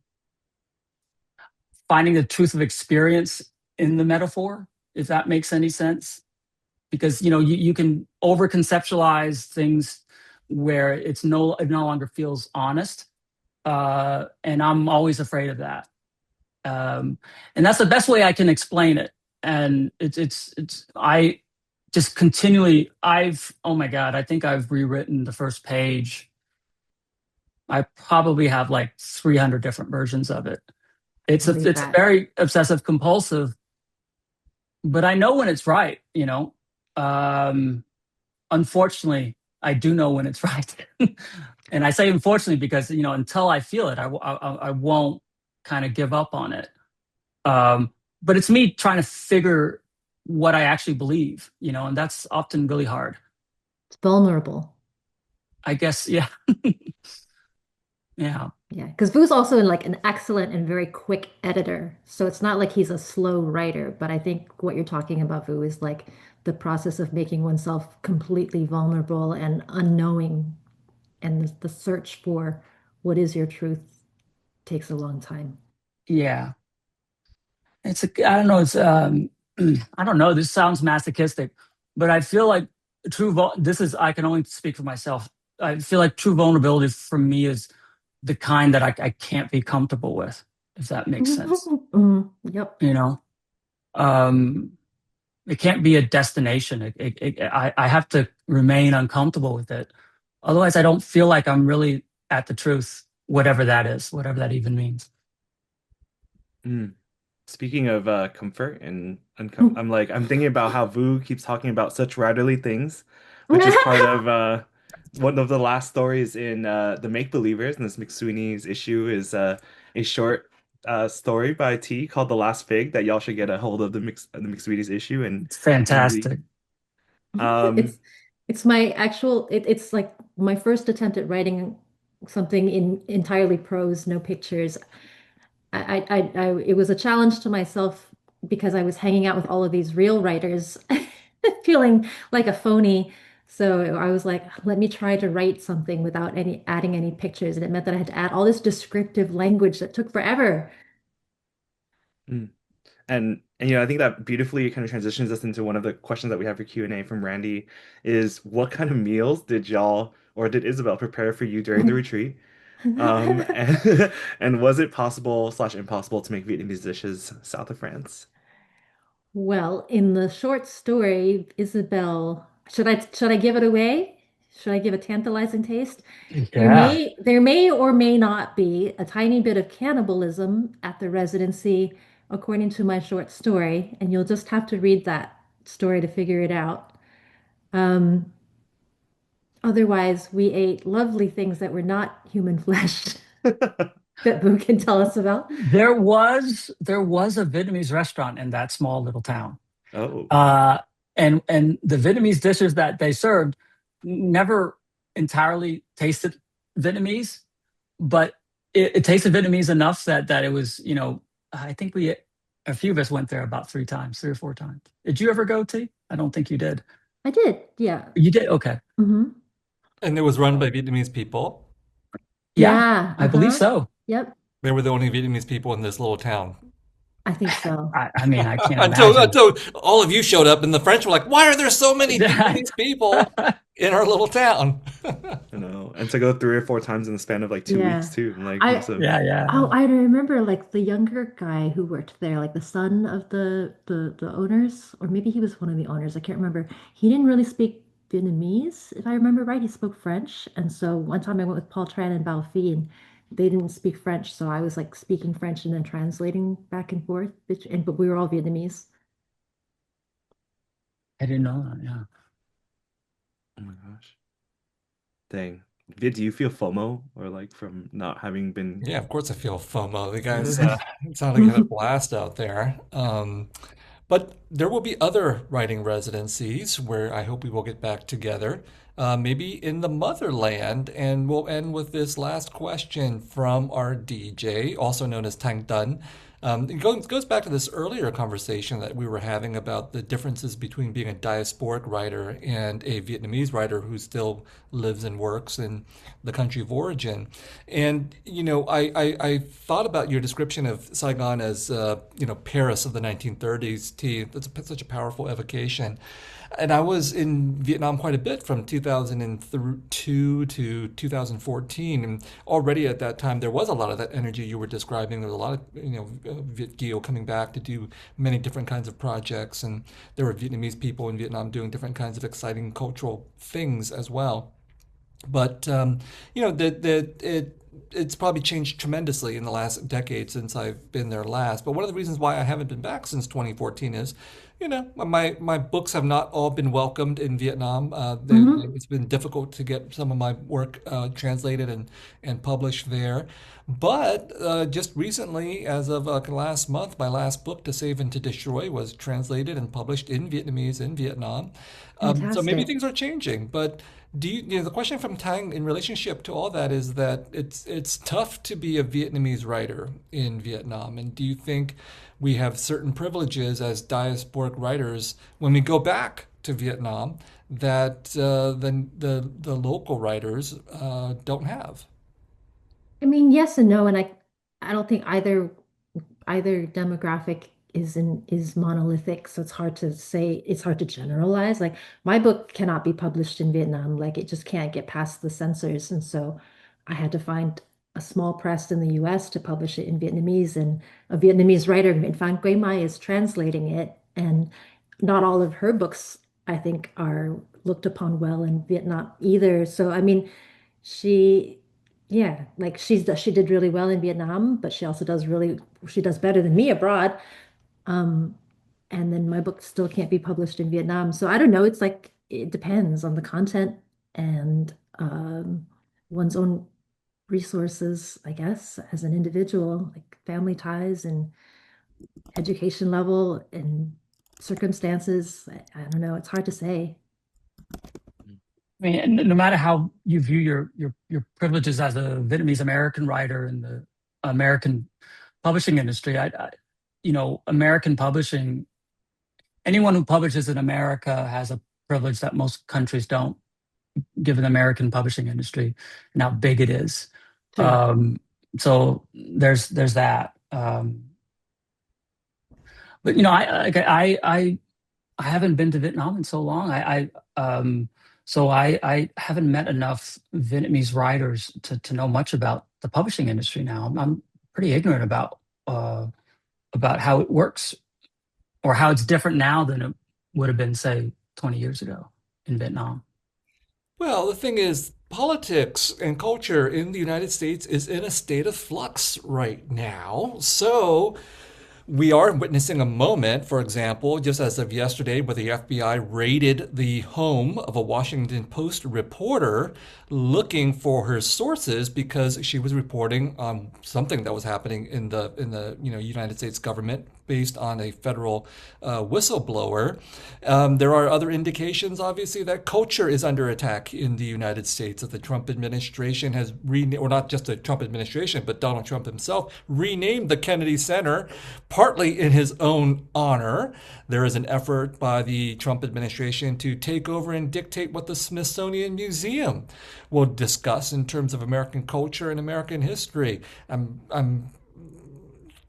finding the truth of experience in the metaphor, if that makes any sense. Because, you can over conceptualize things where it no longer feels honest. And I'm always afraid of that. Um, and that's the best way I can explain it. And I just continually, oh my God, I think I've rewritten the first page. I probably have like 300 different versions of it. I It's a, believe it's that. very obsessive compulsive, but I know when it's right. Um, Unfortunately, I do know when it's right. And I say unfortunately because, until I feel it, I won't kind of give up on it. But it's me trying to figure what I actually believe, and that's often really hard. It's vulnerable. I guess, yeah. Yeah. Yeah, because Vu's also like an excellent and very quick editor. So it's not like he's a slow writer, but I think what you're talking about, Vu, is like the process of making oneself completely vulnerable and unknowing, and the search for what is your truth takes a long time. Yeah. I don't know, I don't know, this sounds masochistic, but I feel like I can only speak for myself. I feel like true vulnerability for me is the kind that I can't be comfortable with, if that makes sense. Yep. You know, um, it can't be a destination. I have to remain uncomfortable with it. Otherwise, I don't feel like I'm really at the truth, whatever that is, whatever that even means. Mm. Speaking of comfort and uncom I'm thinking about how Vu keeps talking about such writerly things, which is part of one of the last stories in the Make Believers, and this McSweeney's issue is a short story by T called The Last Fig that y'all should get a hold of the McSweeney's issue It's and read. fantastic. Um, It's it's my actual it's like my first attempt at writing something in entirely prose, no pictures. It was a challenge to myself because I was hanging out with all of these real writers, feeling like a phony. So I was like, let me try to write something without any adding any pictures, and it meant that I had to add all this descriptive language that took forever. mm. And I think that beautifully kind of transitions us into one of the questions that we have for Q&A from Randy is what kind of meals did y'all or did Isabel prepare for you during the retreat? And, and was it possible slash impossible to make Vietnamese dishes south of France? Well, in the short story, Isabel, should I give it away? Should I give a tantalizing taste? Yeah. There may or may not be a tiny bit of cannibalism at the residency, according to my short story, and you'll just have to read that story to figure it out. Um, Otherwise, we ate lovely things that were not human flesh that Boo can tell us about. There was a Vietnamese restaurant in that small little town. Oh. Uh, and the Vietnamese dishes that they served never entirely tasted Vietnamese, but it tasted Vietnamese enough that it was, I think a few of us went there about 3 times, 3 or 4 times. Did you ever go, T? I don't think you did. I did, yeah. You did? Okay. Hmm. And it was run by Vietnamese people. Yeah, Yeah, I believe uh-huh. so. Yep, They were the only Vietnamese people in this little town. I think so. I mean, I can't Until imagine. until all of you showed up and the French were like, "Why are there so many Vietnamese people in our little town?" And to go 3 or 4 times in the span of like 2 weeks Yeah. too, like must I have. Yeah, Oh, yeah. I remember like the younger guy who worked there, like the son of the owners, or maybe he was one of the owners. I can't remember. He didn't really speak Vietnamese, if I remember right. He spoke French. And so one time I went with Paul Tran and Bao Phi, and they didn't speak French, so I was like speaking French and then translating back and forth. But we were all Vietnamese. I didn't know that. Yeah. Oh my gosh. Dang. Vid, do you feel FOMO or like from not having been Yeah, of course I feel FOMO. The guys sound like you had a blast out there. But there will be other writing residencies where I hope we will get back together, maybe in the motherland. And we'll end with this last question from our DJ, also known as Thanh Dun. It goes back to this earlier conversation that we were having about the differences between being a diasporic writer and a Vietnamese writer who still lives and works in the country of origin. And, I thought about your description of Saigon as, Paris of the 1930s. That's such a powerful evocation. And I was in Vietnam quite a bit from 2002 to 2014. And already at that time, there was a lot of that energy you were describing. There was a lot of, Viet Gio coming back to do many different kinds of projects. And there were Vietnamese people in Vietnam doing different kinds of exciting cultural things as well. But it's probably changed tremendously in the last decade since I've been there last. But one of the reasons why I haven't been back since 2014 is, my books have not all been welcomed in Vietnam. Hmm. It's been difficult to get some of my work translated and published there. But just recently, as of last month, my last book, To Save and to Destroy, was translated and published in Vietnamese in Vietnam. So maybe Fantastic. things are changing, but the question from Tang in relationship to all that is that it's tough to be a Vietnamese writer in Vietnam, and do you think we have certain privileges as diasporic writers when we go back to Vietnam that the local writers don't have? I mean, yes and no, and I don't think either demographic is monolithic, so it's hard to generalize. Like my book cannot be published in Vietnam, like it just can't get past the censors, and so I had to find a small press in the US to publish it in Vietnamese, and a Vietnamese writer, Nguyễn Phan Quế Mai, is translating it. And not all of her books, I think, are looked upon well in Vietnam either. So, I mean, she, yeah, like she did really well in Vietnam, but she does better than me abroad. Um, and then my book still can't be published in Vietnam. So I don't know. It's like it depends on the content and one's own resources, I guess, as an individual, like family ties and education level and circumstances. I don't know. It's hard to say. I mean, no matter how you view your privileges as a Vietnamese American writer in the American publishing industry, American publishing, anyone who publishes in America has a privilege that most countries don't, given the American publishing industry and how big it is. Sure. So there's that. But I haven't been to Vietnam in so long. I haven't met enough Vietnamese writers to know much about the publishing industry now. I'm pretty ignorant about how it works or how it's different now than it would have been, say, 20 years ago in Vietnam. Well, the thing is, politics and culture in the United States is in a state of flux right now. So we are witnessing a moment, for example, just as of yesterday, where the FBI raided the home of a Washington Post reporter looking for her sources because she was reporting on something that was happening in the United States government based on a federal whistleblower. There are other indications, obviously, that culture is under attack in the United States. That the Trump administration has renamed, or not just the Trump administration, but Donald Trump himself renamed the Kennedy Center partly in his own honor. There is an effort by the Trump administration to take over and dictate what the Smithsonian Museum will discuss in terms of American culture and American history. I'm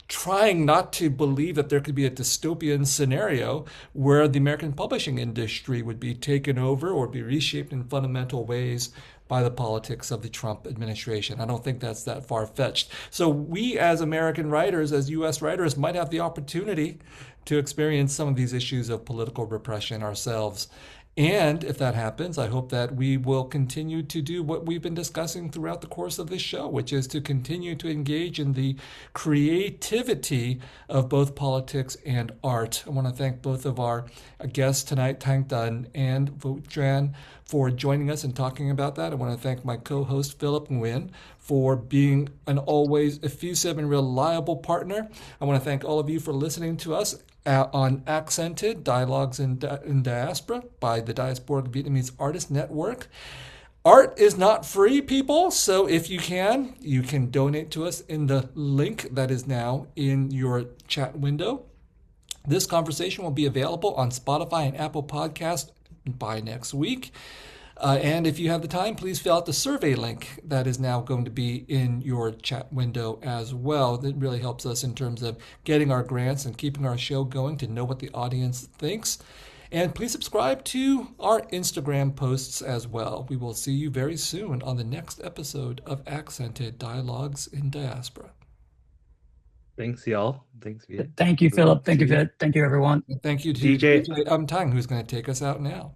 trying not to believe that there could be a dystopian scenario where the American publishing industry would be taken over or be reshaped in fundamental ways by the politics of the Trump administration. I don't think that's that far-fetched. So we as American writers, as US writers, might have the opportunity to experience some of these issues of political repression ourselves. And if that happens, I hope that we will continue to do what we've been discussing throughout the course of this show, which is to continue to engage in the creativity of both politics and art. I want to thank both of our guests tonight, Thanh Tan and Vu Tran, for joining us and talking about that. I want to thank my co-host, Philip Nguyen, for being an always effusive and reliable partner. I want to thank all of you for listening to us on Accented, Dialogues in Diaspora by the Diasporic Vietnamese Artist Network. Art is not free, people, so if you can donate to us in the link that is now in your chat window. This conversation will be available on Spotify and Apple Podcasts by next week. And if you have the time, please fill out the survey link that is now going to be in your chat window as well. That really helps us in terms of getting our grants and keeping our show going to know what the audience thinks. And please subscribe to our Instagram posts as well. We will see you very soon on the next episode of Accented Dialogues in Diaspora. Thanks, y'all. Thanks, Viet. Thank you, Philip. Thank you, Viet. Thank you, everyone. Thank you to DJ. Thanh, who's going to take us out now.